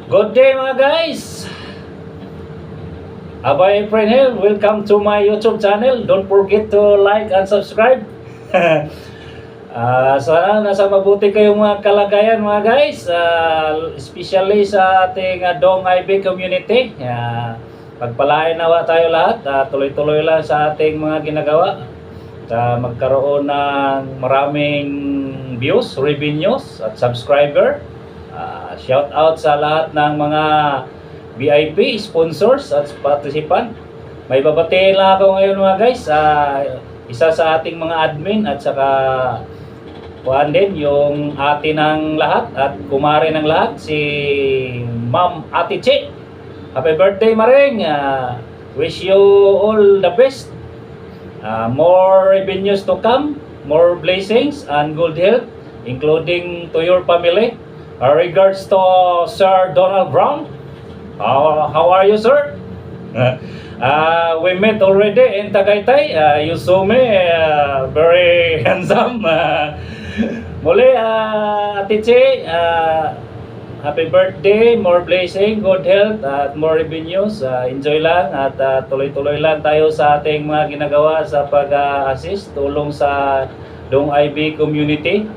Good day mga guys! Abay Efren here, welcome to my YouTube channel. Don't forget to like and subscribe. Sana nasa mabuti kayong mga kalagayan mga guys, especially sa ating Dong IB community. Pagpalain nawa tayo lahat, tuloy-tuloy lang sa ating mga ginagawa. Magkaroon ng maraming views, revenues at subscriber. Shout out sa lahat ng mga VIP, sponsors at participant. May babatiin lang ako ngayon mga guys. Isa sa ating mga admin at saka kuhaan din yung ate ng lahat at kumare ng lahat, si Ma'am Ate Che. Happy birthday Maring. Wish you all the best. More revenues to come, more blessings and good health, including to your family. Regards to Sir Donald Brown. How are you, sir? We met already in Tagaytay. You saw me, very handsome. Muli, Ate Che, happy birthday, more blessing, good health, at more revenues. Enjoy lang at tuloy-tuloy lang tayo sa ating mga ginagawa sa pag-assist, tulong sa Dong IB community.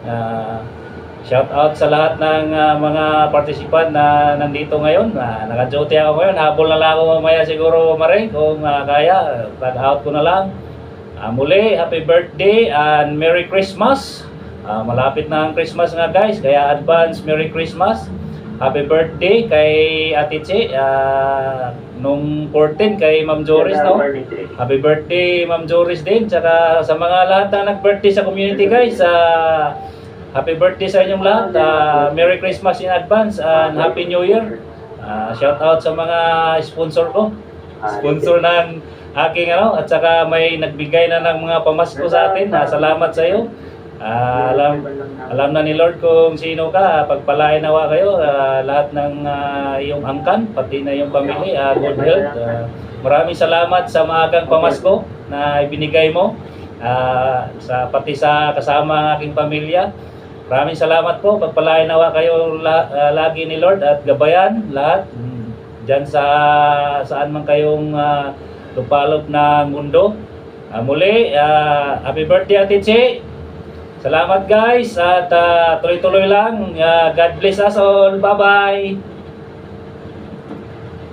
Shout out sa lahat ng mga participant na nandito ngayon. Naka-duty ako ngayon. Habol na lang ako mamaya siguro Maring kung kaya. Tag-out ko na lang. Muli, happy birthday and Merry Christmas. Malapit na ang Christmas nga guys. Kaya advance Merry Christmas. Happy birthday kay Ate Che. Nung 14 kay Ma'am Joris, no? Happy birthday Ma'am Joris din. Tsaka sa mga lahat na nag-birthday sa community guys. Happy birthday sa inyong lahat. Merry Christmas in advance and Happy New Year. Shout out sa mga sponsor ko. Sponsor ng aking at saka may nagbigay na ng mga pamasko sa atin. Salamat sa iyo. Alam na ni Lord kung sino ka. Pagpalain nawa kayo. Lahat ng iyong angkan, pati na iyong pamilya. Good health. Maraming salamat sa maagang pamasko na ibinigay mo. Pati sa kasama ang aking pamilya. Maraming salamat po. Pagpalain nawa kayo lagi ni Lord at gabayan lahat dyan saan man kayong lupalop na mundo. Muli, happy birthday Ate Che. Salamat guys at tuloy-tuloy lang. God bless us all. Bye-bye.